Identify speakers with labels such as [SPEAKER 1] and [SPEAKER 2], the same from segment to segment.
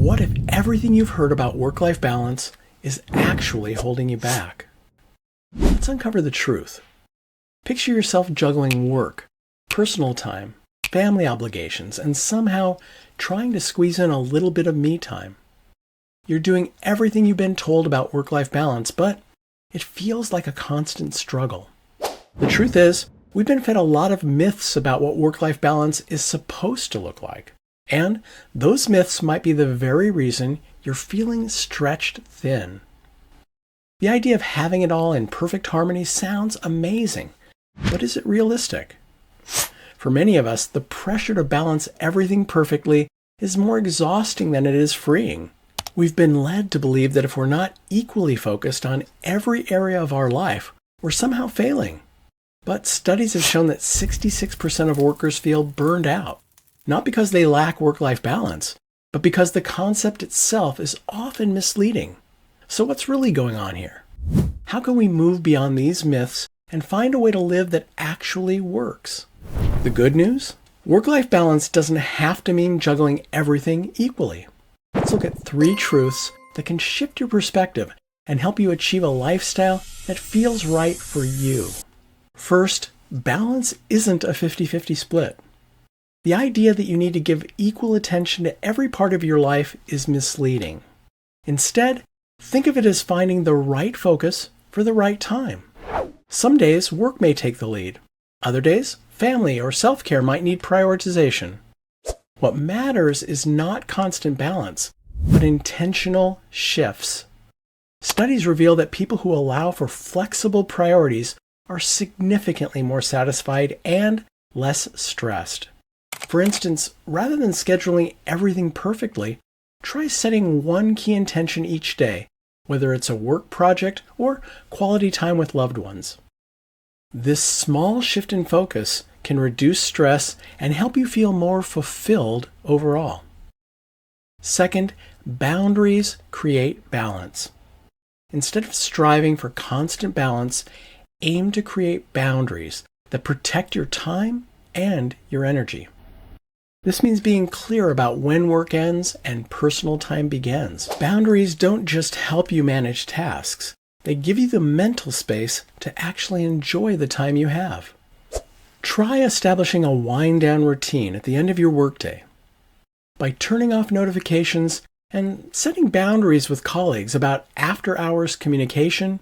[SPEAKER 1] what if everything you've heard about work-life balance is actually holding you back? Let's uncover the truth. Picture yourself juggling work, personal time, family obligations, and somehow trying to squeeze in a little bit of me time. You're doing everything you've been told about work-life balance, but it feels like a constant struggle. The truth is, we've been fed a lot of myths about what work-life balance is supposed to look like. And those myths might be the very reason you're feeling stretched thin. The idea of having it all in perfect harmony sounds amazing, but is it realistic? For many of us, the pressure to balance everything perfectly is more exhausting than it is freeing. We've been led to believe that if we're not equally focused on every area of our life, we're somehow failing. But studies have shown that 66% of workers feel burned out, not because they lack work-life balance, but because the concept itself is often misleading. So what's really going on here? How can we move beyond these myths and find a way to live that actually works? The good news? Work-life balance doesn't have to mean juggling everything equally. Let's look at 3 truths that can shift your perspective and help you achieve a lifestyle that feels right for you. First, balance isn't a 50-50 split. The idea that you need to give equal attention to every part of your life is misleading. Instead, think of it as finding the right focus for the right time. Some days, work may take the lead. Other days, family or self-care might need prioritization. What matters is not constant balance, but intentional shifts. Studies reveal that people who allow for flexible priorities are significantly more satisfied and less stressed. For instance, rather than scheduling everything perfectly, try setting one key intention each day, whether it's a work project or quality time with loved ones. This small shift in focus can reduce stress and help you feel more fulfilled overall. Second, boundaries create balance. Instead of striving for constant balance, aim to create boundaries that protect your time and your energy. This means being clear about when work ends and personal time begins. Boundaries don't just help you manage tasks. They give you the mental space to actually enjoy the time you have. Try establishing a wind-down routine at the end of your workday. By turning off notifications and setting boundaries with colleagues about after-hours communication,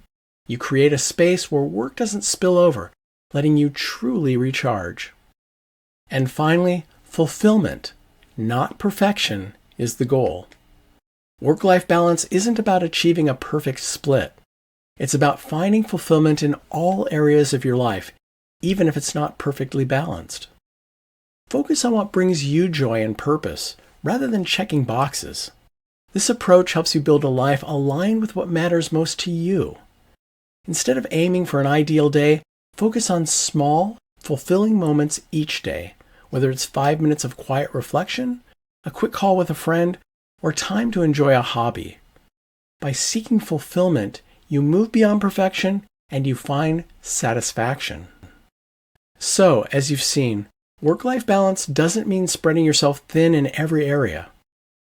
[SPEAKER 1] you create a space where work doesn't spill over, letting you truly recharge. And finally, fulfillment, not perfection, is the goal. Work-life balance isn't about achieving a perfect split. It's about finding fulfillment in all areas of your life, even if it's not perfectly balanced. Focus on what brings you joy and purpose, rather than checking boxes. This approach helps you build a life aligned with what matters most to you. Instead of aiming for an ideal day, focus on small, fulfilling moments each day, whether it's 5 minutes of quiet reflection, a quick call with a friend, or time to enjoy a hobby. By seeking fulfillment, you move beyond perfection and you find satisfaction. So, as you've seen, work-life balance doesn't mean spreading yourself thin in every area.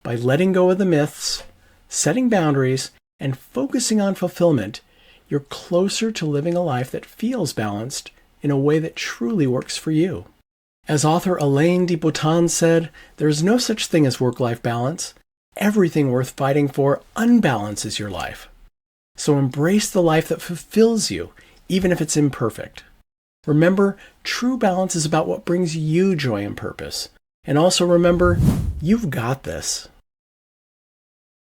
[SPEAKER 1] By letting go of the myths, setting boundaries, and focusing on fulfillment, you're closer to living a life that feels balanced in a way that truly works for you. As author Alain de Botton said, there is no such thing as work-life balance. Everything worth fighting for unbalances your life. So embrace the life that fulfills you, even if it's imperfect. Remember, true balance is about what brings you joy and purpose. And also remember, you've got this.